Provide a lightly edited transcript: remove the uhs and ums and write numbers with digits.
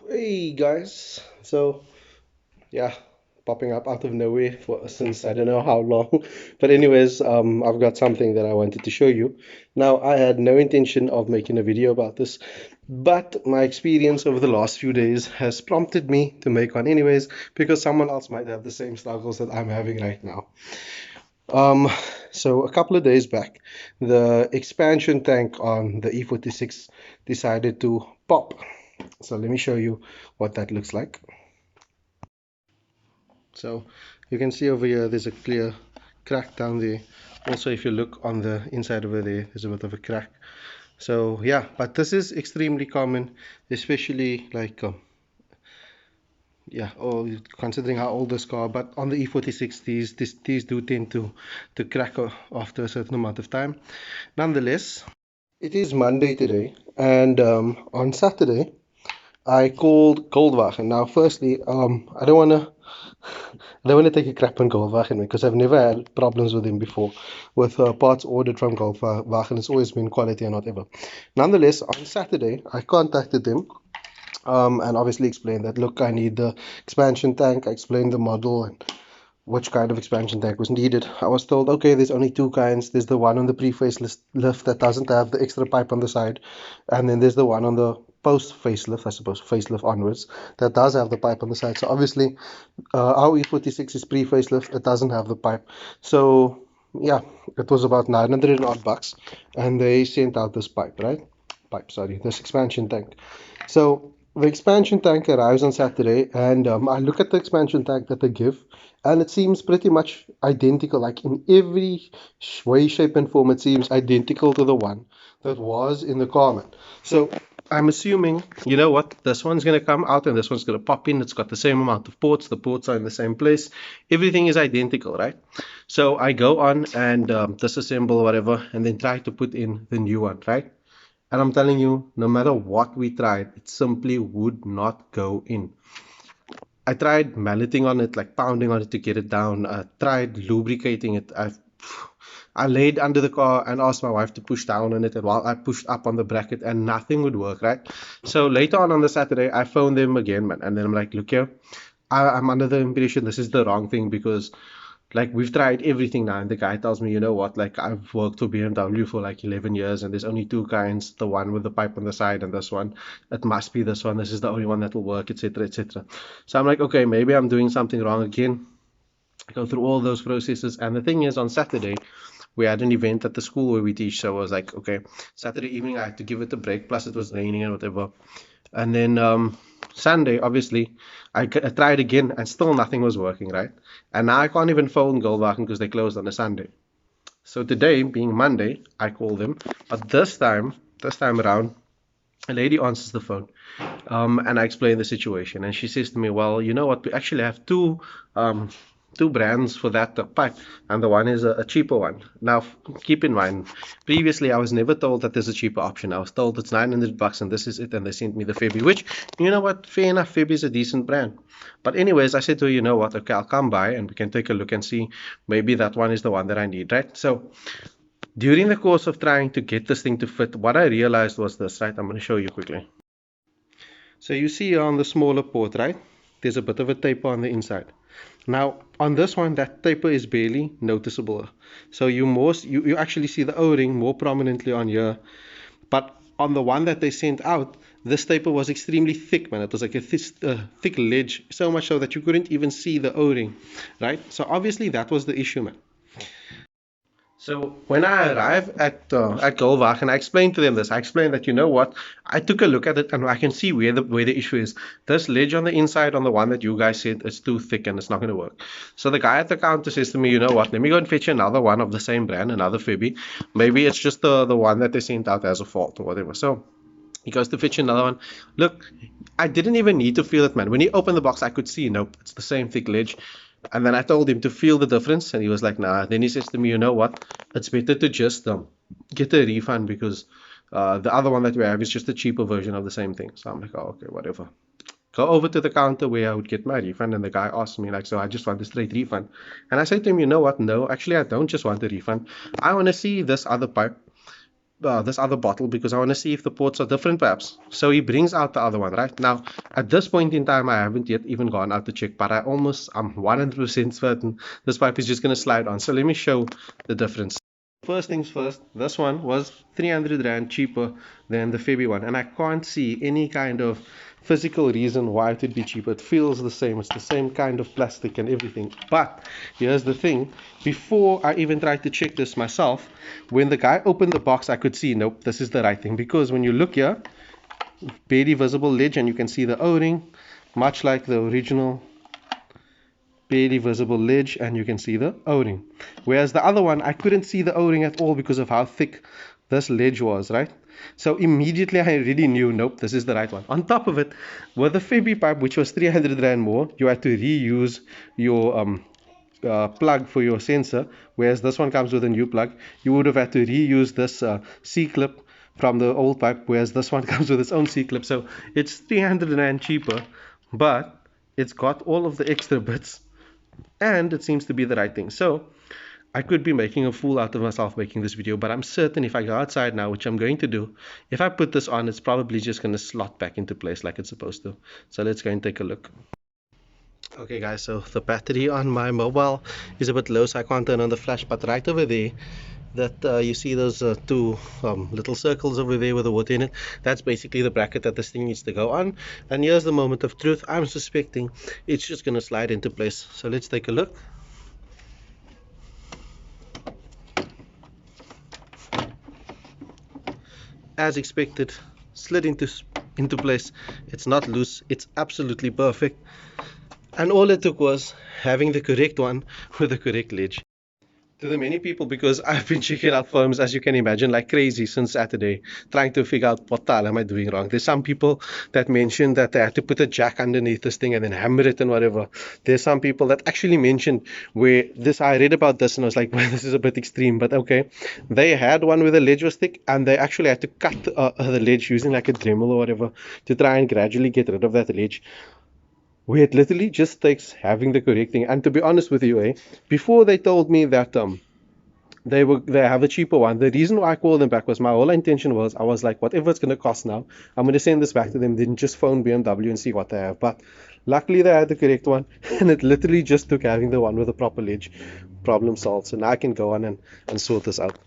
Hey guys, so yeah, popping up out of nowhere for since I don't know how long, but anyways, I've got something that I wanted to show you. Now, I had no intention of making a video about this, but my experience over the last few days has prompted me to make one anyways, because someone else might have the same struggles that I'm having right now. Um, so a couple of days back, the expansion tank on the E46 decided to pop. So let me show you what that looks like. So you can see over here there's a clear crack down there. Also, if you look on the inside over there, there's a bit of a crack. So yeah, but this is extremely common, especially like yeah, considering how old this car. But on the E46, these do tend to crack after a certain amount of time. Nonetheless, it is Monday today, and on Saturday I called Goldwagen. Now, firstly, I don't want to take a crap on Goldwagen because I've never had problems with him before. With parts ordered from Goldwagen, it's always been quality and whatever. Nonetheless, on Saturday, I contacted him and obviously explained that, look, I need the expansion tank. I explained the model and which kind of expansion tank was needed. I was told, okay, there's only two kinds. There's the one on the pre-facelift that doesn't have the extra pipe on the side, and then there's the one on the post-facelift, I suppose, facelift onwards, that does have the pipe on the side. So obviously, our E46 is pre-facelift. It doesn't have the pipe. So yeah, it was about 900 and odd bucks, and they sent out this sorry, this expansion tank. So the expansion tank arrives on Saturday, and I look at the expansion tank that they give, and it seems pretty much identical. Like in every way, shape, and form, it seems identical to the one that was in the Carmen. So I'm assuming, you know what, this one's going to come out and this one's going to pop in. It's got the same amount of ports. The ports are in the same place. Everything is identical, right? So I go on and disassemble whatever, and then try to put in the new one, right? And I'm telling you, no matter what we tried, it simply would not go in. I tried malleting on it, like pounding on it to get it down. I tried lubricating it. I laid under the car and asked my wife to push down on it, and while I pushed up on the bracket, and nothing would work, right? So later on the Saturday, I phoned them again, man, and then I'm like, look here, I'm under the impression this is the wrong thing because like we've tried everything now, and the guy tells me, you know what, like I've worked for BMW for like 11 years and there's only two kinds, the one with the pipe on the side and this one. It must be this one. This is the only one that will work, etc., etc. So I'm like, okay, maybe I'm doing something wrong again. I go through all those processes, and the thing is, on Saturday we had an event at the school where we teach, so I was like, okay, Saturday evening I had to give it a break, plus it was raining and whatever. And then Sunday, obviously, I tried again and still nothing was working, right? And now I can't even phone Goldwagen because they closed on a Sunday. So today, being Monday, I call them. But this time around, a lady answers the phone, and I explain the situation. And she says to me, well, you know what? We actually have two brands for that pipe, and the one is a cheaper one. Now, keep in mind, previously I was never told that there's a cheaper option. I was told it's 900 bucks and this is it, and they sent me the Febi, which, you know what, fair enough, Febi is a decent brand. But anyways, I said to her, you know what, okay, I'll come by and we can take a look and see maybe that one is the one that I need, right? So during the course of trying to get this thing to fit, what I realized was this, right? I'm going to show you quickly. So you see on the smaller port, right? There's a bit of a taper on the inside. Now on this one, that taper is barely noticeable. So you actually see the O-ring more prominently on here. But on the one that they sent out, this taper was extremely thick, man. It was like a thick ledge, so much so that you couldn't even see the O-ring, right? So obviously that was the issue, man. So when I arrived at Goldwagen, I explained to them this. I explained that, you know what, I took a look at it and I can see where the issue is. This ledge on the inside on the one that you guys said is too thick and it's not going to work. So the guy at the counter says to me, you know what, let me go and fetch another one of the same brand, another Febi. Maybe it's just the one that they sent out as a fault or whatever. So he goes to fetch another one. Look, I didn't even need to feel it, man. When he opened the box, I could see, nope, it's the same thick ledge. And then I told him to feel the difference, and he was like, nah. Then he says to me, you know what? It's better to just get a refund because the other one that we have is just a cheaper version of the same thing. So I'm like, oh, okay, whatever. Go over to the counter where I would get my refund, and the guy asked me, like, so I just want a straight refund. And I said to him, you know what? No, actually, I don't just want a refund. I want to see this other pipe this other bottle because I want to see if the ports are different perhaps. So he brings out the other one. Right now at this point in time I haven't yet even gone out to check, but I'm 100% certain this pipe is just going to slide on. So let me show the difference. First things first, this one was 300 Rand cheaper than the Febi one, and I can't see any kind of physical reason why it would be cheaper. It feels the same, it's the same kind of plastic and everything. But here's the thing, before I even tried to check this myself, when the guy opened the box I could see, nope, this is the right thing, because when you look here, barely visible ledge, and you can see the O-ring, much like the original, barely visible ledge, and you can see the O-ring. Whereas the other one, I couldn't see the O-ring at all because of how thick this ledge was, right? So immediately I really knew, nope, this is the right one. On top of it, with the Febi pipe, which was 300 Rand more, you had to reuse your plug for your sensor, whereas this one comes with a new plug. You would have had to reuse this C-clip from the old pipe, whereas this one comes with its own C-clip. So it's 300 Rand cheaper, but it's got all of the extra bits, and it seems to be the right thing. So I could be making a fool out of myself making this video, but I'm certain if I go outside now, which I'm going to do, if I put this on, it's probably just going to slot back into place like it's supposed to. So let's go and take a look. Okay guys, so the battery on my mobile is a bit low, so I can't turn on the flash, but right over there, that you see those two little circles over there with the water in it, that's basically the bracket that this thing needs to go on. And here's the moment of truth. I'm suspecting it's just going to slide into place. So let's take a look. As expected, slid into place. It's not loose, it's absolutely perfect, and all it took was having the correct one with the correct ledge. To the many people, because I've been checking out firms, as you can imagine, like crazy since Saturday, trying to figure out what the hell am I doing wrong. There's some people that mentioned that they had to put a jack underneath this thing and then hammer it and whatever. There's some people that actually mentioned where this, I read about this and I was like, well, this is a bit extreme, but okay. They had one where the ledge was thick and they actually had to cut the ledge using like a Dremel or whatever to try and gradually get rid of that ledge. Where it literally just takes having the correct thing. And to be honest with you, before they told me that they have a cheaper one, the reason why I called them back was my whole intention was, I was like, whatever it's going to cost now, I'm going to send this back to them, then just phone BMW and see what they have. But luckily they had the correct one, and it literally just took having the one with the proper ledge. Problem solved. So now I can go on and sort this out.